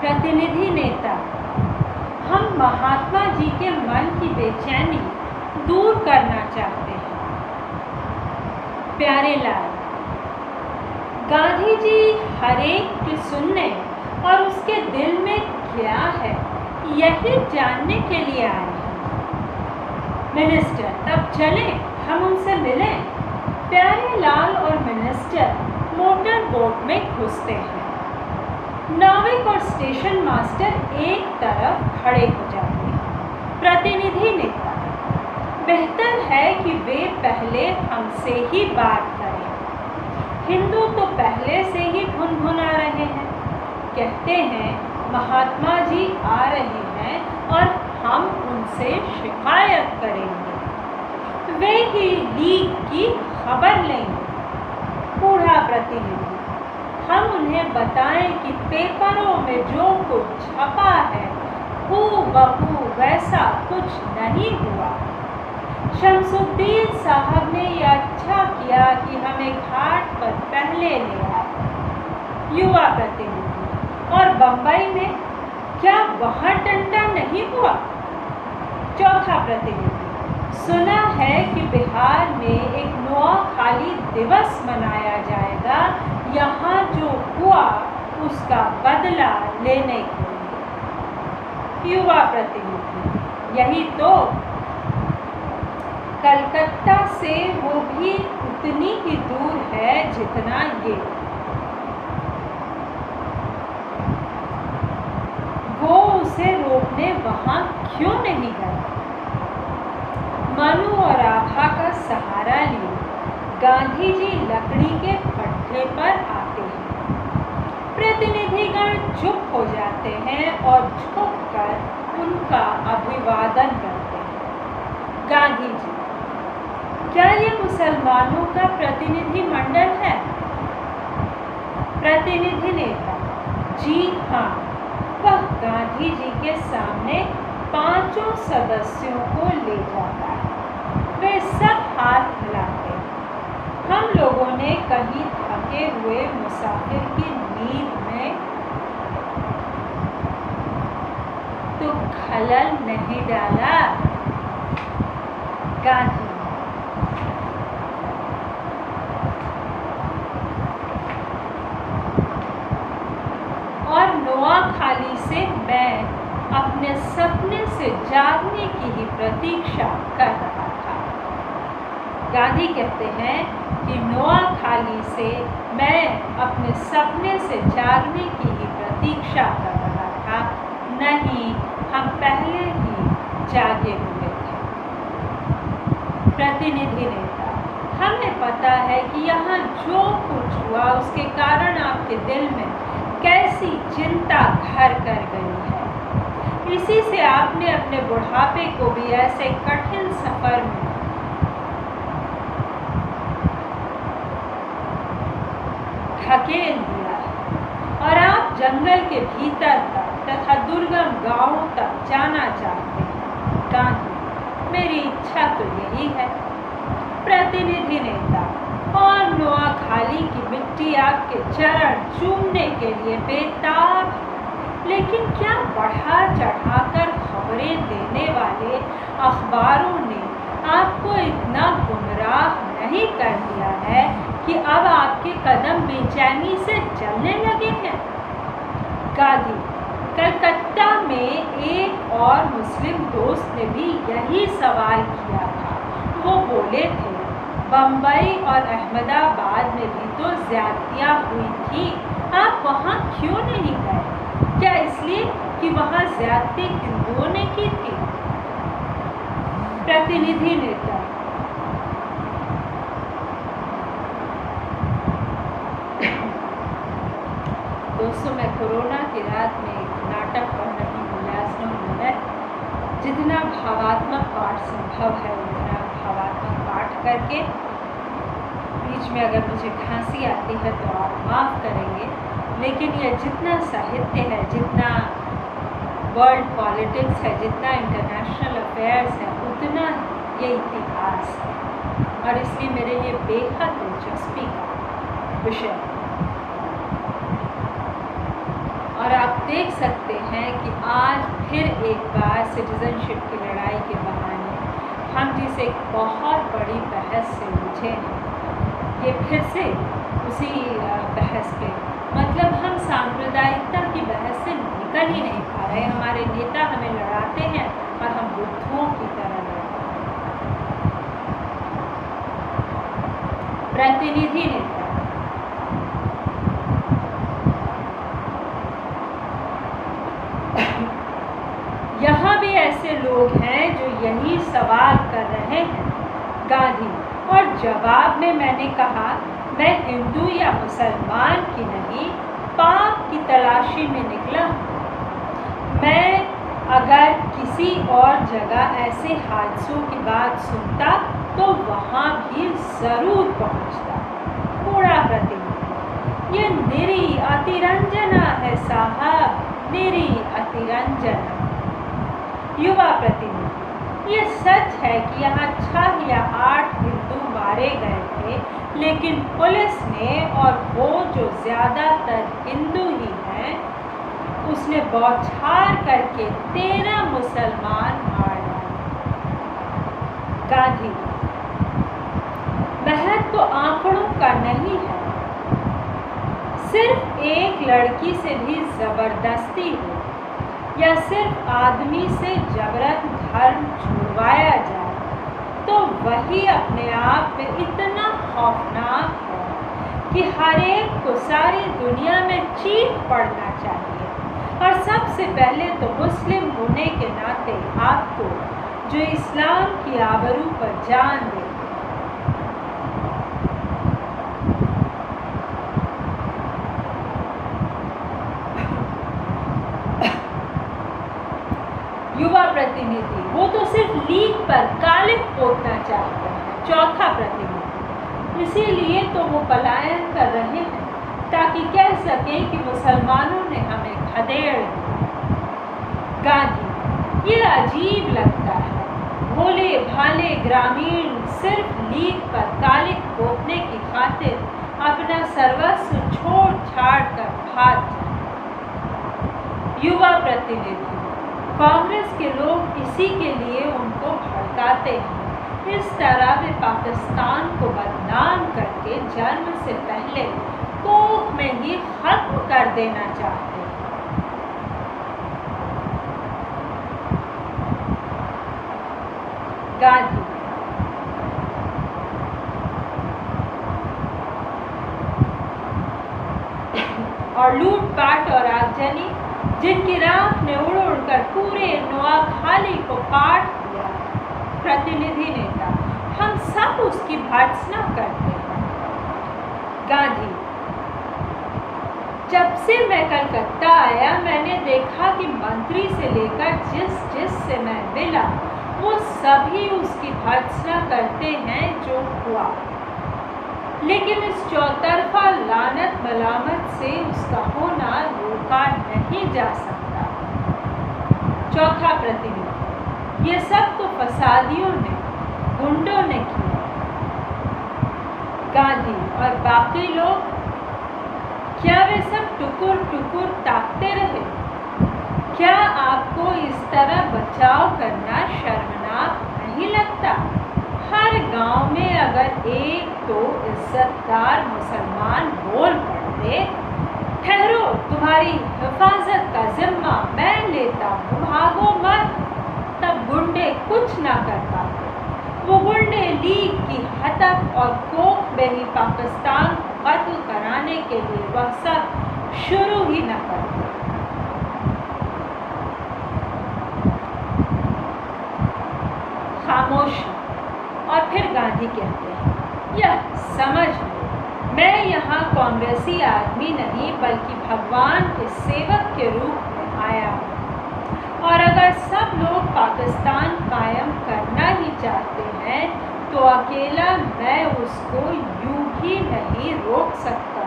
प्रतिनिधि नेता। हम महात्मा जी के मन की बेचैनी दूर करना चाहते हैं। प्यारे लाल, गांधी जी हर एक की सुनने और उसके दिल में क्या है यही जानने के लिए आए हैं। मिनिस्टर, तब चलें, हम उनसे मिलें। प्यारे लाल और मिनिस्टर मोटर बोट में घुसते हैं। नाविक और स्टेशन मास्टर एक तरफ खड़े हो जाते हैं। प्रतिनिधि नेता, बेहतर है कि वे पहले हमसे ही बात करें। हिंदू तो पहले से ही भुनभुना रहे हैं, कहते हैं महात्मा जी आ रहे हैं और हम उनसे शिकायत करेंगे, वे ही लीग की खबर लेंगे। बूढ़ा प्रतिनिधि, हम उन्हें बताएं कि पेपरों में जो कुछ छपा है हूबहू वैसा कुछ नहीं हुआ। शमसुद्दीन साहब ने यह अच्छा किया कि हमें घाट पर पहले ले आए। युवा प्रतिनिधि, और बंबई में क्या वहाँ डंडा नहीं हुआ? चौथा प्रतिनिधि, सुना है कि बिहार में एक नोआखाली दिवस मनाया जाएगा, यहाँ जो हुआ उसका बदला लेने के लिए। युवा प्रतिनिधि, यही तो, कलकत्ता से वो भी उतनी ही दूर है जितना ये। वो उसे रोकने वहाँ क्यों नहीं गए? मनु और आभा का सहारा लिए गांधी जी लकड़ी के भट्ठे पर आते हैं। प्रतिनिधिगण चुप हो जाते हैं और झुककर उनका अभिवादन करते हैं। गांधी जी, क्या ये मुसलमानों का प्रतिनिधि मंडल है? प्रतिनिधि नेता, जी हाँ। वह गांधी जी के सामने पांचों सदस्यों को ले जाता है। वे सब हाथ हिलाते हैं। हम लोगों ने कहीं थके हुए मुसाफिर की नींद में तो खलल नहीं डाला। गांधी, और नोआखाली से मैं अपने सपने से जागने की ही प्रतीक्षा कर रहा था। गांधी कहते हैं कि नोआखाली से मैं अपने सपने से जागने की ही प्रतीक्षा कर रहा था। नहीं, हम पहले ही जागे हुए थे। प्रतिनिधि नेता, हमें पता है कि यहाँ जो कुछ हुआ उसके कारण आपके दिल में कैसी चिंता घर कर गई है। इसी से आपने अपने बुढ़ापे को भी ऐसे कठिन सफर में ढकेल दिया है और आप जंगल के भीतर तक तथा दुर्गम गांवों तक जाना चाहते हैं। गांधी, मेरी इच्छा तो यही है। प्रतिनिधि नेता, और नोआखाली की मिट्टी आपके चरण चूमने के लिए बेताब है। लेकिन क्या बढ़ा चढ़ाकर खबरें देने वाले अखबारों ने आपको इतना गुमराह नहीं कर दिया है कि अब आपके कदम बेचैनी से चलने लगे हैं? गांधी, कलकत्ता में एक और मुस्लिम दोस्त ने भी यही सवाल किया था। वो बोले थे बम्बई और अहमदाबाद में भी तो ज्यादतियाँ हुई थी, आप वहाँ क्यों नहीं गए? क्या इसलिए कि वहाँ ज्यादती हिंदुओं ने की थी? प्रतिनिधि नेता, दोस्तों, मैं कोरोना की रात में एक नाटक पढ़ रही हूँ, लैज़्नो नोवेल। जितना भावात्मक पाठ संभव है उतना भावात्मक पाठ करके, बीच में अगर मुझे खांसी आती है तो आप माफ़ करेंगे, लेकिन यह जितना साहित्य है, जितना वर्ल्ड पॉलिटिक्स है, जितना इंटरनेशनल अफेयर्स है, उतना ये इतिहास है और इसलिए मेरे लिए बेहद दिलचस्पी का विषय है। और आप देख सकते हैं कि आज फिर एक बार सिटीजनशिप की लड़ाई के बहाने हम जिस एक बहुत बड़ी बहस से उलझे हैं, ये फिर से उसी बहस पे, मतलब हम सांप्रदायिकता की बहस से निकल ही नहीं पा रहे। हमारे नेता हमें लड़ाते हैं और हम बुद्धुओं की तरह लड़ते हैं। प्रतिनिधि नेता यहाँ भी ऐसे लोग हैं जो यही सवाल कर रहे हैं गांधी, और जवाब में मैंने कहा, मैं हिंदू या मुसलमान की नहीं, पाप की तलाशी में निकला हूँ। मैं अगर किसी और जगह ऐसे हादसों की बात सुनता तो वहाँ भी ज़रूर पहुँचता। बूढ़ा प्रतिनिधि, ये निरी अतिरंजना है साहब, निरी अतिरंजना। युवा प्रतिनिधि, ये सच है कि यहाँ 6 या 8 हिंदू मारे गए थे, लेकिन पुलिस ने, और वो जो ज़्यादातर हिंदू ही हैं, उसने बौछार करके 13 मुसलमान मार डाले। गांधी, महत्व तो आंकड़ों का नहीं है, सिर्फ एक लड़की से भी ज़बरदस्ती हो या सिर्फ आदमी से जबरन धर्म छुड़वाया जाए तो वही अपने आप में इतना खौफनाक है कि हर एक को सारी दुनिया में चीख पड़ना चाहिए। और सबसे पहले तो मुस्लिम होने के नाते आपको, जो इस्लाम की आबरू पर जान देते। युवा प्रतिनिधि, वो तो सिर्फ लीग पर कालिख पोतना चाहते हैं। चौथा प्रतिनिधि, इसीलिए तो वो पलायन कर रहे हैं ताकि कह सकें कि मुसलमानों ने हमें खदेड़ दिया। गांधी, ये अजीब लगता है, भोले भाले ग्रामीण सिर्फ लीग पर कालिख पोतने की खातिर अपना सर्वस्व छोड़ छाड़ कर भाग जाए। युवा प्रतिनिधि, कांग्रेस के लोग इसी के लिए उनको भड़काते हैं। इस तरह वे पाकिस्तान को बदनाम करके जन्म से पहले कोख में ही खत्म कर देना चाहते हैं। गांधी, और लूटपाट और आगजनी जिनकी राख ने उड़ उड़कर पूरे नोआखाली को काट दिया। प्रतिनिधि नेता, हम सब उसकी भर्त्सना करते हैं। गांधी, जब से मैं कलकत्ता आया मैंने देखा कि मंत्री से लेकर जिस से मैं मिला वो सभी उसकी भर्त्सना करते हैं जो हुआ, लेकिन इस चौतरफा लानत मलामत से उसका होना रोका नहीं जा सकता। चौथा प्रतिनिधि, ये सब तो फसादियों ने, गुंडों ने किया। गांधी, और बाकी लोग, क्या वे सब टुकुर टुकुर ताकते रहे? क्या आपको इस तरह बचाव करना शर्मनाक नहीं लगता? हर गांव में अगर एक तो इज्जतदार मुसलमान बोल पड़ते, ठहरो तुम्हारी हिफाजत का जिम्मा मैं लेता हूँ, भागो मत, तब गुंडे कुछ ना कर पाते। वो गुंडे लीग की हतक और कोख में ही पाकिस्तान को कत्ल कराने के लिए वह सब शुरू ही न करते। खामोशी। और फिर गांधी कहते हैं, यह समझ लो, मैं यहाँ कांग्रेसी आदमी नहीं बल्कि भगवान के सेवक के रूप में आया हूँ। और अगर सब लोग पाकिस्तान कायम करना ही चाहते हैं तो अकेला मैं उसको यूं ही नहीं रोक सकता।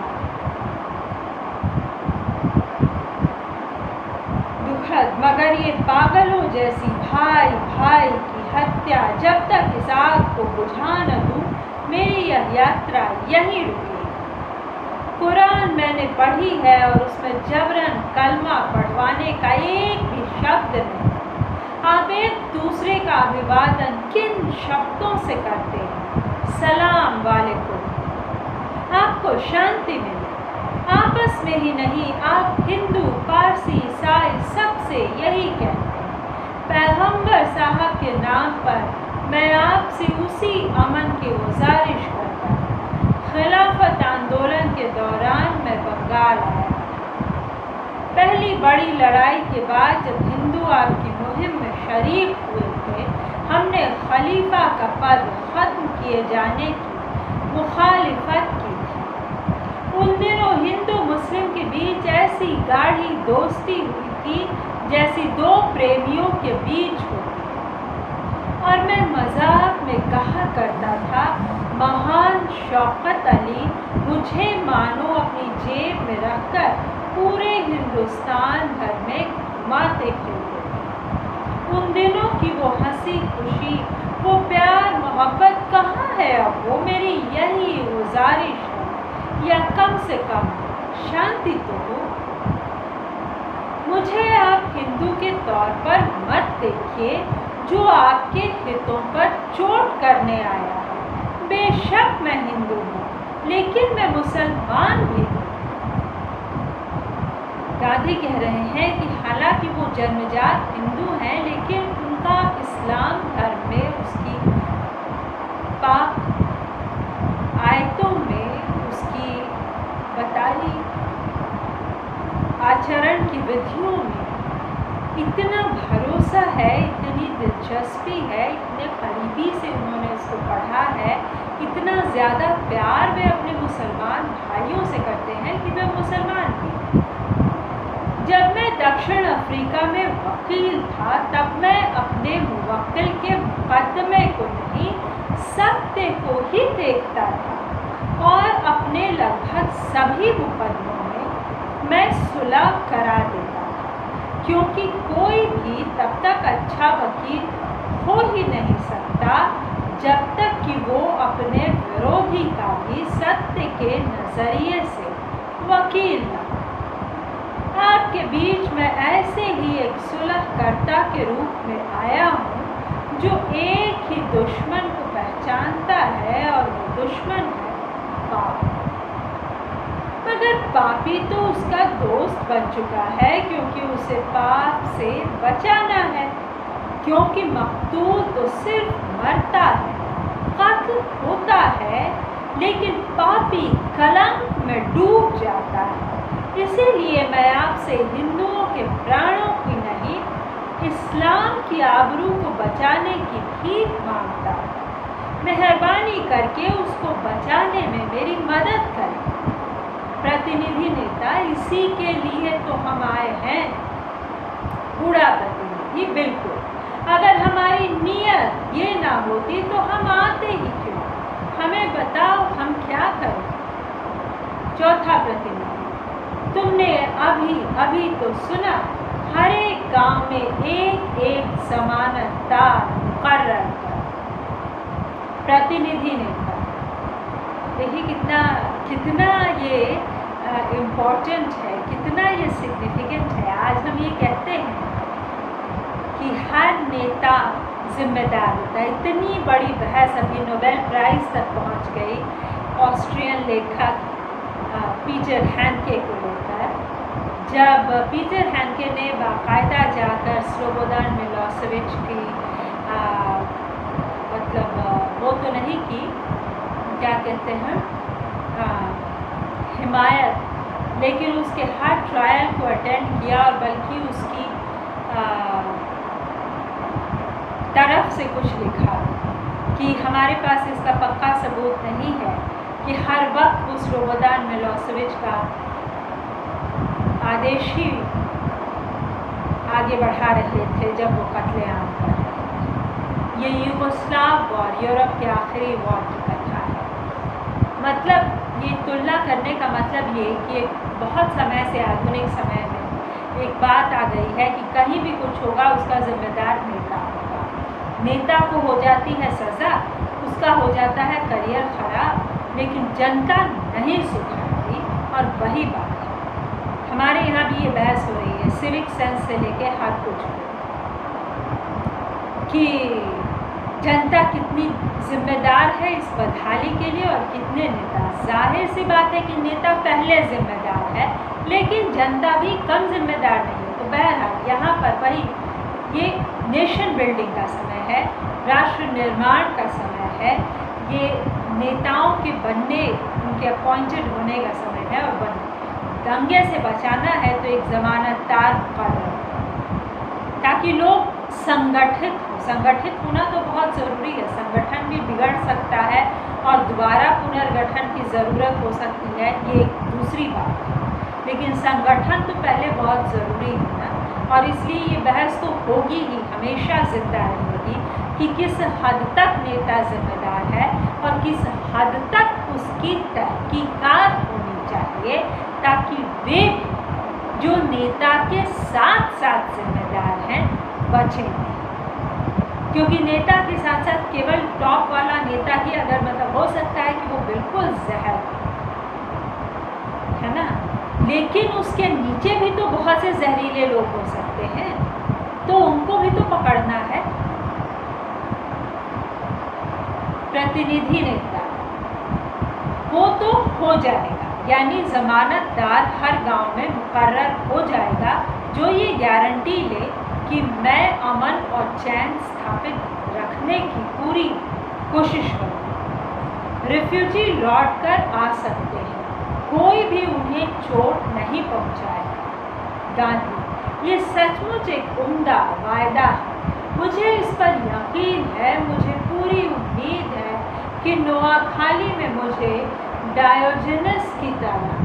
दुखद मगर ये पागलों जैसी भाई भाई की हत्या जब तक इस आग को बुझा न दूं, मेरी यह यात्रा यहीं रुकेगी। कुरान कुरान मैंने पढ़ी है और उसमें जबरन कलमा पढ़वाने का एक भी शब्द नहीं। आप एक दूसरे का अभिवादन किन शब्दों से करते हैं? सलाम वालेकुम। आपको शांति मिले। आपस में ही नहीं, आप हिंदू, पारसी, ईसाई सबसे यही कहते हैं। पैगंबर साहब के नाम पर मैं आपसे उसी अमन की गुजारिश करता हूँ। खिलाफत आंदोलन के दौरान मैं बंगाल आया था। पहली बड़ी लड़ाई के बाद जब हिंदू आपकी मुहिम में शरीक हुए थे, हमने खलीफा का पद खत्म किए जाने की मुखालिफत की थी। उन दिनों हिंदू मुस्लिम के बीच ऐसी गाढ़ी दोस्ती हुई थी जैसी दो प्रेमियों के बीच होती। और मैं मजाक में कहा करता था, महान शौकत अली मुझे मानो अपनी जेब में रखकर पूरे हिंदुस्तान भर में घुमाते फिरते थे। उन दिनों की वो हंसी खुशी, वो प्यार मोहब्बत कहाँ है अब? वो मेरी यही गुजारिश है, या कम से कम शांति तो हो। मुझे आप हिंदू के तौर पर मत देखिए जो आपके हितों पर चोट करने आया है। बेशक मैं हिंदू हूँ, लेकिन मैं मुसलमान भी हूँ। गांधी कह रहे हैं कि हालांकि वो जन्मजात हिंदू हैं, लेकिन उनका इस्लाम धर्म में उसकी पाक आयतों में उसकी बताई आचरण की विधियों में इतना भरोसा है, इतनी दिलचस्पी है, इतने करीबी से उन्होंने इसको पढ़ा है, इतना ज़्यादा प्यार वे अपने मुसलमान भाइयों से करते हैं कि वे मुसलमान भी। जब मैं दक्षिण अफ्रीका में वकील था, तब मैं अपने मुवक्किल के मुकदमे को नहीं, सत्य को ही देखता था और अपने लगभग सभी मुकदमों में मैं सुलह करा देता था, क्योंकि कोई भी तब तक अच्छा वकील हो ही नहीं सकता जब तक कि वो अपने विरोधी का भी सत्य के नज़रिए से वकील न हो। आपके बीच में ऐसे ही एक सुलहकर्ता के रूप में आया हूँ जो एक ही दुश्मन को पहचानता है, और वो दुश्मन है पाप। मगर पापी तो उसका दोस्त बन चुका है, क्योंकि उसे पाप से बचाना है। क्योंकि मकतूल तो सिर्फ मरता है, कत्ल होता है, लेकिन पापी कलंक में डूब जाता है। इसीलिए मैं आपसे हिंदुओं के प्राणों की नहीं, इस्लाम की आबरू को बचाने की भीख मांगता हूँ। मेहरबानी करके उसको बचाने में मेरी मदद करें। प्रतिनिधि नेता, इसी के लिए तो हम आए हैं। बूढ़ा प्रतिनिधि, बिल्कुल। अगर हमारी नीयत ये ना होती तो हम आते ही क्यों? हमें बताओ हम क्या करें? चौथा प्रतिनिधि, तुमने अभी तो सुना, हर एक गांव में एक एक जमानतदार मुकर्रर कर। प्रतिनिधि नेता, देखिए कितना ये इम्पोर्टेंट है, कितना ये सिग्निफिकेंट है। आज हम ये कहते हैं कि हर नेता जिम्मेदार होता है। इतनी बड़ी बहस अभी नोबेल प्राइज़ तक पहुंच गई ऑस्ट्रियन लेखक पीटर हैंडके को लेकर, जब पीटर हैंडके ने बाकायदा जाकर स्लोबोदान मिलोसेविच की वो तो नहीं की, क्या कहते हैं, हिमायत, लेकिन उसके हर ट्रायल को अटेंड किया और बल्कि उसकी तरफ से कुछ लिखा कि हमारे पास इसका पक्का सबूत नहीं है कि हर वक्त वो स्लोबोदान मिलोसेविच का आदेश ही आगे बढ़ा रहे थे जब वो कत्लेआम कर रहे थे। ये यूगोस्लाव वॉर, यूरोप के आखिरी वॉर की कथा है। मतलब ये तुलना करने का मतलब ये कि एक बहुत समय से आधुनिक समय में एक बात आ गई है कि कहीं भी कुछ होगा उसका जिम्मेदार नेता होगा। नेता को हो जाती है सज़ा, उसका हो जाता है करियर ख़राब, लेकिन जनता नहीं सुधरती और और वही बात है, हमारे यहाँ भी ये बहस हो रही है सिविक सेंस से लेके हर कुछ कि जनता कितनी जिम्मेदार है इस बदहाली के लिए और कितने नेता। जाहिर सी बात है कि नेता पहले जिम्मेदार है, लेकिन जनता भी कम जिम्मेदार नहीं है। तो बहरहाल यहाँ पर वही ये नेशन बिल्डिंग का समय है, राष्ट्र निर्माण का समय है, ये नेताओं के बनने, उनके अपॉइंटेड होने का समय है। और दंगे से बचाना है तो एक ज़मानतदार कानून, ताकि लोग संगठित हो। संगठित होना तो बहुत ज़रूरी है, संगठन भी बिगड़ सकता है और दोबारा पुनर्गठन की ज़रूरत हो सकती है, ये एक दूसरी बात है, लेकिन संगठन तो पहले बहुत ज़रूरी है ना। और इसलिए ये बहस तो होगी ही, हमेशा जिंदा रहेगी कि किस हद तक नेता जिम्मेदार है और किस हद तक उसकी तहकीकात होनी चाहिए, ताकि वे जो नेता के साथ साथ जिम्मेदार हैं बचें। क्योंकि नेता के साथ साथ केवल टॉप वाला नेता ही अगर मतलब हो सकता है कि वो बिल्कुल जहर है ना, लेकिन उसके नीचे भी तो बहुत से जहरीले लोग हो सकते हैं, तो उनको भी तो पकड़ना है। प्रतिनिधि नेता वो तो हो जाएगा, यानी जमानतदार हर गांव में मुकर्रर हो जाएगा, जो ये गारंटी ले कि मैं अमन और चैन स्थापित रखने की पूरी कोशिश करूँ। रिफ्यूजी लौट कर आ सकते हैं, कोई भी उन्हें चोट नहीं पहुँचाएगा। गांधी, ये सचमुच एक उम्दा वायदा है, मुझे इस पर यकीन है, मुझे पूरी उम्मीद है कि नोआखाली में मुझे डायोजनस की तरह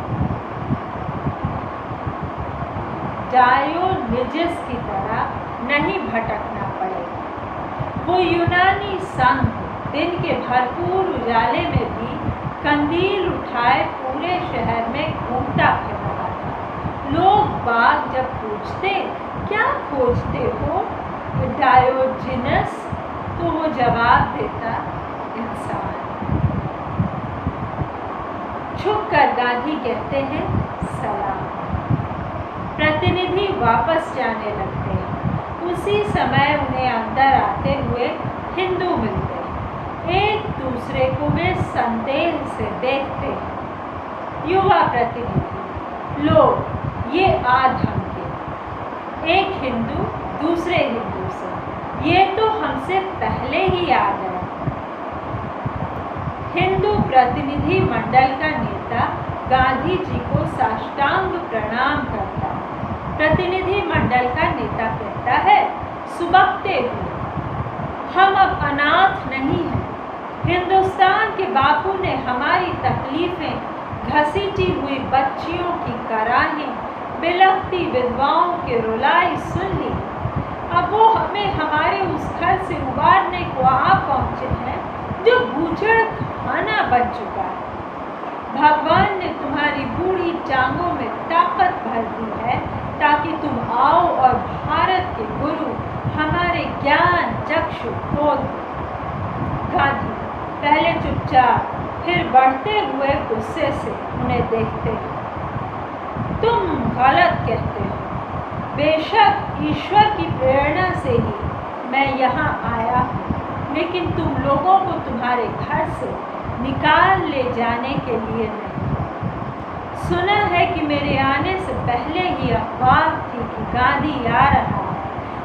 नहीं भटकना पड़ेगा। वो यूनानी संघ दिन के भरपूर उजाले में भी कंदील उठाए पूरे शहर में घूमता फिर रहा था। लोग बाग जब पूछते क्या खोजते हो डायोजनस, तो वो जवाब देता इंसान। झुक कर गांधी कहते हैं सलाम। प्रतिनिधि वापस जाने लगते हैं। उसी समय उन्हें अंदर आते हुए हिंदू मिलते हैं। एक दूसरे को वे संदेह से देखते हैं। युवा प्रतिनिधि, लोग ये आधमके, एक हिंदू दूसरे हिंदू से, ये तो हमसे पहले ही आ गए। हिंदू प्रतिनिधि मंडल का नेता गांधी जी को साष्टांग प्रणाम करता है। प्रतिनिधि मंडल का नेता कहता है, सुबकते हुए, हम अब अनाथ नहीं हैं। हिंदुस्तान के बापू ने हमारी तकलीफें, घसीटी हुई बच्चियों की कराहें, बिलखती विधवाओं के रुलाई सुन ली। अब वो हमें हमारे उस घर से उबारने को आ पहुँचे हैं जो बूचड़ खाना बन चुका है। भगवान ने तुम्हारी बूढ़ी टांगों में ताकत भर दी है ताकि तुम आओ और भारत के गुरु हमारे ज्ञान चक्षु खोल दो। गांधी पहले चुपचाप फिर बढ़ते हुए गुस्से से उन्हें देखते हैं। तुम गलत कहते हो। बेशक ईश्वर की प्रेरणा से ही मैं यहाँ आया हूँ, लेकिन तुम लोगों को तुम्हारे घर से निकाल ले जाने के लिए नहीं। सुना है कि मेरे आने से पहले ही अफवाह थी कि गांधी आ रहा है,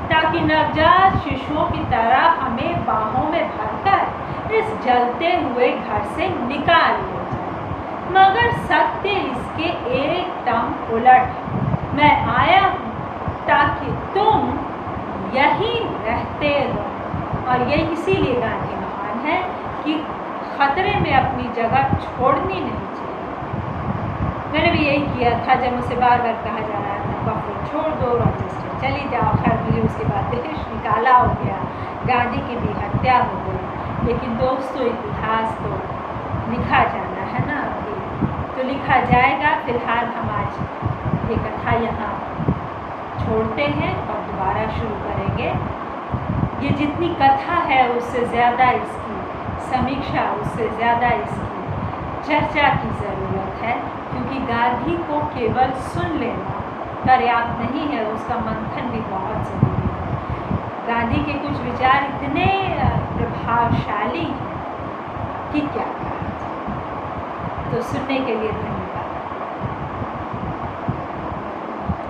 ताकि नवजात शिशुओं की तरह हमें बाहों में भरकर इस जलते हुए घर से निकाल ले जाए। मगर सत्य इसके एकदम उलट है। मैं आया हूँ ताकि तुम यहीं रहते रहो। और ये इसीलिए गांधी महान है कि खतरे में अपनी जगह छोड़नी नहीं चाहिए। मैंने भी यही किया था जब मुझसे बार बार कहा जा रहा था बफर छोड़ दो, रॉचेस्टर चली जाओ। खैर मुझे उसके बाद देश निकाला हो गया, गांधी की भी हत्या हो गई। लेकिन दोस्तों इतिहास तो लिखा जाना है ना, तो लिखा जाएगा। फिलहाल हम आज ये कथा यहाँ छोड़ते हैं और दोबारा शुरू करेंगे। ये जितनी कथा है उससे ज़्यादा इसकी समीक्षा, उससे ज़्यादा इसकी चर्चा की ज़रूरत है, क्योंकि क्योंकि गांधी को केवल सुन लेना पर्याप्त नहीं है, उसका मंथन भी बहुत ज़रूरी है। गांधी के कुछ विचार इतने प्रभावशाली हैं कि क्या कहा जाए। तो सुनने के लिए धन्यवाद।